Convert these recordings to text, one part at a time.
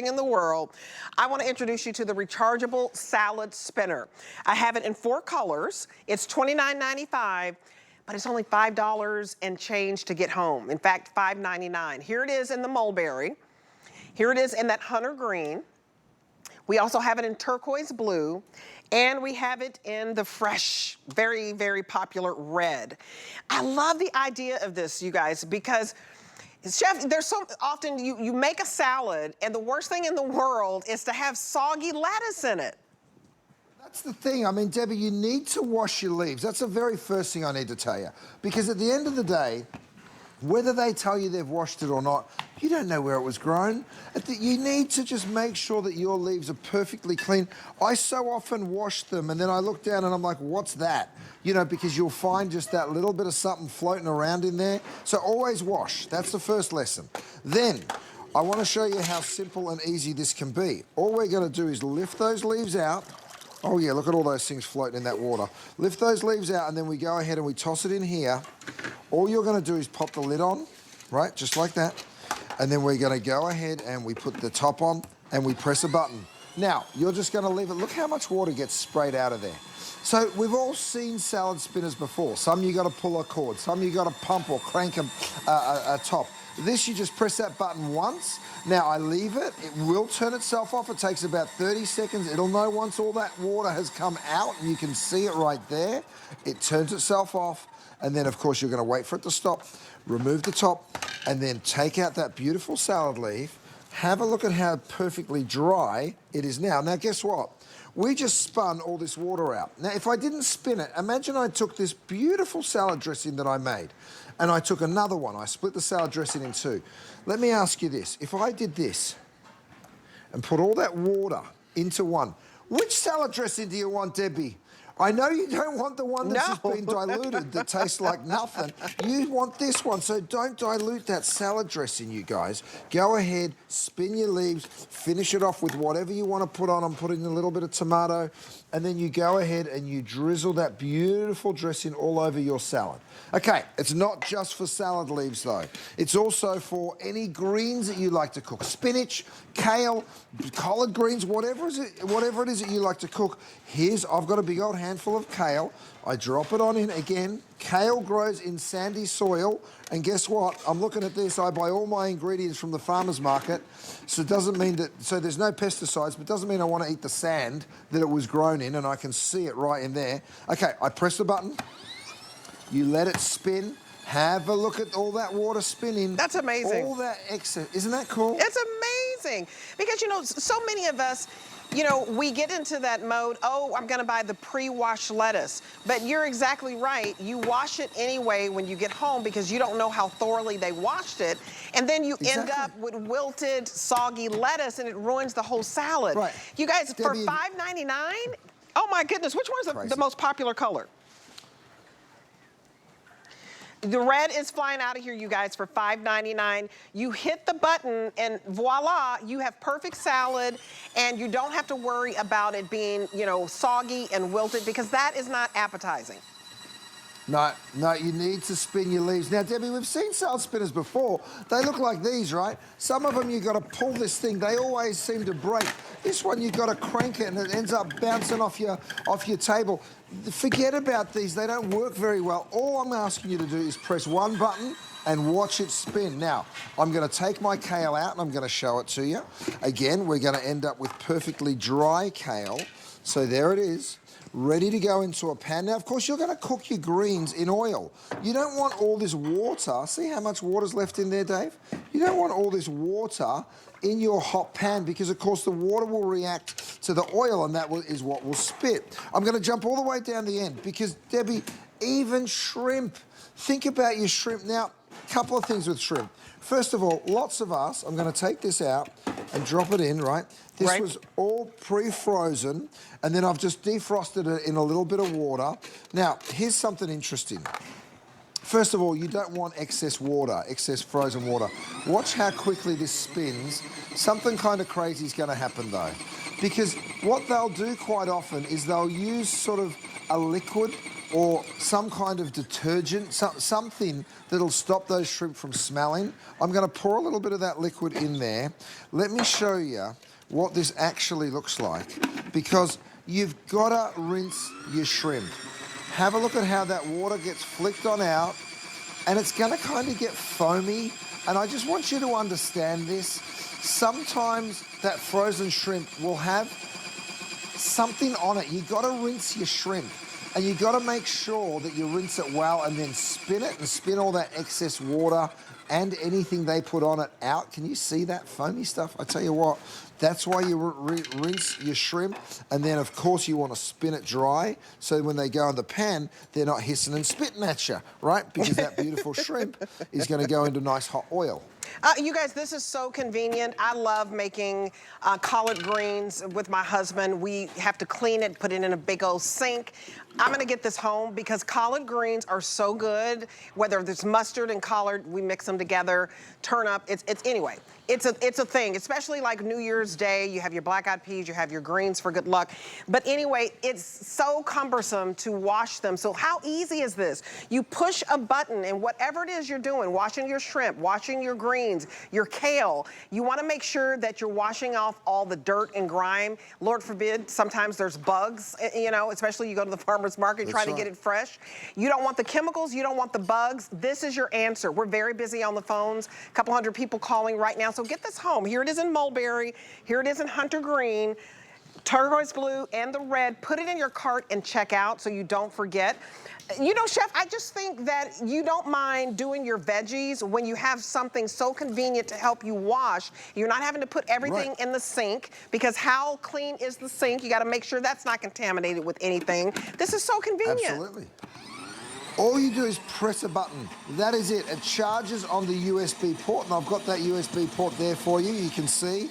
in the world, I want to introduce you to the Rechargeable Salad Spinner. I have it in 4 colors. It's $29.95, but it's only $5 and change to get home. In fact, $5.99. Here it is in the mulberry. Here it is in that hunter green. We also have it in turquoise blue, and we have it in the fresh, very, very popular red. I love the idea of this, you guys, because Chef, there's so often you make a salad, and the worst thing in the world is to have soggy lettuce in it. That's the thing. I mean, Debbie, you need to wash your leaves. That's the very first thing I need to tell you. Because at the end of the day, whether they tell you they've washed it or not, you don't know where it was grown. You need to just make sure that your leaves are perfectly clean. I so often wash them, and then I look down and I'm like, what's that? You know, because you'll find just that little bit of something floating around in there. So always wash. That's the first lesson. Then, I want to show you how simple and easy this can be. All we're going to do is lift those leaves out. Oh yeah, look at all those things floating in that water. Lift those leaves out, and then we go ahead and we toss it in here. All you're going to do is pop the lid on, right, just like that. And then we're going to go ahead and we put the top on and we press a button. Now, you're just going to leave it. Look how much water gets sprayed out of there. So we've all seen salad spinners before. Some you got to pull a cord, some you got to pump or crank a top. This, you just press that button once. Now, I leave it. It will turn itself off. It takes about 30 seconds. It'll know once all that water has come out, and you can see it right there. It turns itself off, and then, of course, you're going to wait for it to stop, remove the top, and then take out that beautiful salad leaf. Have a look at how perfectly dry it is now. Now, guess what? We just spun all this water out. Now, if I didn't spin it, imagine I took this beautiful salad dressing that I made, and I took another one. I split the salad dressing in 2. Let me ask you this. If I did this and put all that water into one, which salad dressing do you want, Debbie? I know you don't want the one that's just been diluted that tastes like nothing. You want this one, so don't dilute that salad dressing, you guys. Go ahead, spin your leaves, finish it off with whatever you want to put on. I'm putting a little bit of tomato, and then you go ahead and you drizzle that beautiful dressing all over your salad. Okay, it's not just for salad leaves, though. It's also for any greens that you like to cook. Spinach, kale, collard greens, whatever it is that you like to cook. I've got a big old handful of kale. I drop it on in again. Kale grows in sandy soil, and guess what? I'm looking at this. I buy all my ingredients from the farmer's market, so it doesn't mean that. So there's no pesticides, but it doesn't mean I want to eat the sand that it was grown in, and I can see it right in there. Okay, I press the button. You let it spin. Have a look at all that water spinning. That's amazing. All that excess. Isn't that cool? It's amazing. Because, you know, so many of us, you know, we get into that mode, oh, I'm going to buy the pre-washed lettuce. But you're exactly right. You wash it anyway when you get home because you don't know how thoroughly they washed it. And then you end up with wilted, soggy lettuce, and it ruins the whole salad. Right. You guys, Debbie, for $5.99, oh, my goodness, which one's the most popular color? The red is flying out of here, you guys, for $5.99. You hit the button, and voila, you have perfect salad, and you don't have to worry about it being, you know, soggy and wilted, because that is not appetizing. No, you need to spin your leaves. Now, Debbie, we've seen salad spinners before. They look like these, right? Some of them, you've got to pull this thing. They always seem to break. This one, you've got to crank it, and it ends up bouncing off your table. Forget about these. They don't work very well. All I'm asking you to do is press one button and watch it spin. Now, I'm going to take my kale out, and I'm going to show it to you. Again, we're going to end up with perfectly dry kale. So there it is, ready to go into a pan. Now, of course, you're going to cook your greens in oil. You don't want all this water. See how much water's left in there, Dave? You don't want all this water in your hot pan because, of course, the water will react to the oil, and that is what will spit. I'm going to jump all the way down the end because, Debbie, even shrimp. Think about your shrimp. Now, a couple of things with shrimp. First of all, lots of us, I'm going to take this out and drop it in, right? This was all pre-frozen, and then I've just defrosted it in a little bit of water. Now, here's something interesting. First of all, you don't want excess water, excess frozen water. Watch how quickly this spins. Something kind of crazy is going to happen, though. Because what they'll do quite often is they'll use sort of a liquid or some kind of detergent, something that'll stop those shrimp from smelling. I'm going to pour a little bit of that liquid in there. Let me show you what this actually looks like, because you've got to rinse your shrimp. Have a look at how that water gets flicked on out, and it's going to kind of get foamy. And I just want you to understand this. Sometimes that frozen shrimp will have something on it. You've got to rinse your shrimp. And you've got to make sure that you rinse it well and then spin it and spin all that excess water and anything they put on it out. Can you see that foamy stuff? I tell you what, that's why you rinse your shrimp. And then, of course, you want to spin it dry so when they go in the pan, they're not hissing and spitting at you, right? Because that beautiful shrimp is going to go into nice hot oil. You guys, this is so convenient. I love making collard greens with my husband. We have to clean it, put it in a big old sink. I'm gonna get this home because collard greens are so good. Whether there's mustard and collard, we mix them together, turnip, anyway. It's a thing, especially like New Year's Day. You have your black-eyed peas, you have your greens for good luck. But anyway, it's so cumbersome to wash them. So how easy is this? You push a button and whatever it is you're doing, washing your shrimp, washing your greens, your kale, you wanna make sure that you're washing off all the dirt and grime. Lord forbid, sometimes there's bugs, you know, especially you go to the farmer's market trying to get it fresh. You don't want the chemicals, you don't want the bugs. This is your answer. We're very busy on the phones, a couple hundred people calling right now. So get this home. Here it is in mulberry. Here it is in hunter green, turquoise blue, and the red. Put it in your cart and check out so you don't forget. You know, Chef, I just think that you don't mind doing your veggies when you have something so convenient to help you wash. You're not having to put everything in the sink, because how clean is the sink? You got to make sure that's not contaminated with anything. This is so convenient. Absolutely. All you do is press a button. That is it. It charges on the USB port, and I've got that USB port there for you. You can see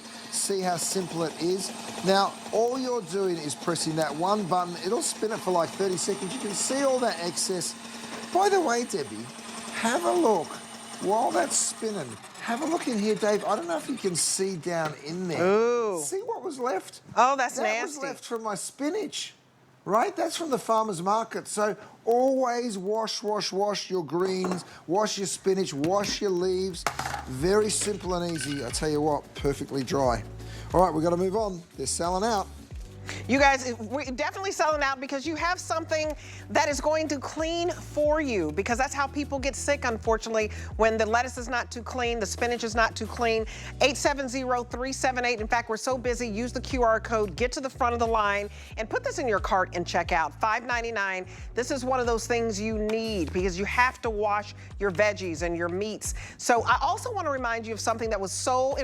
how simple it is. Now, all you're doing is pressing that one button. It'll spin it for like 30 seconds. You can see all that excess. By the way, Debbie, have a look. While that's spinning, have a look in here, Dave. I don't know if you can see down in there. Ooh. See what was left? Oh, that's nasty. That was left from my spinach. Right? That's from the farmer's market. So always wash your greens, wash your spinach, wash your leaves. Very simple and easy. I tell you what, perfectly dry. All right, we've got to move on. They're selling out. You guys, we're definitely selling out because you have something that is going to clean for you, because that's how people get sick, unfortunately, when the lettuce is not too clean, the spinach is not too clean. 870-378. In fact, we're so busy, use the QR code, get to the front of the line, and put this in your cart and check out. $5.99. This is one of those things you need because you have to wash your veggies and your meats. So I also want to remind you of something that was so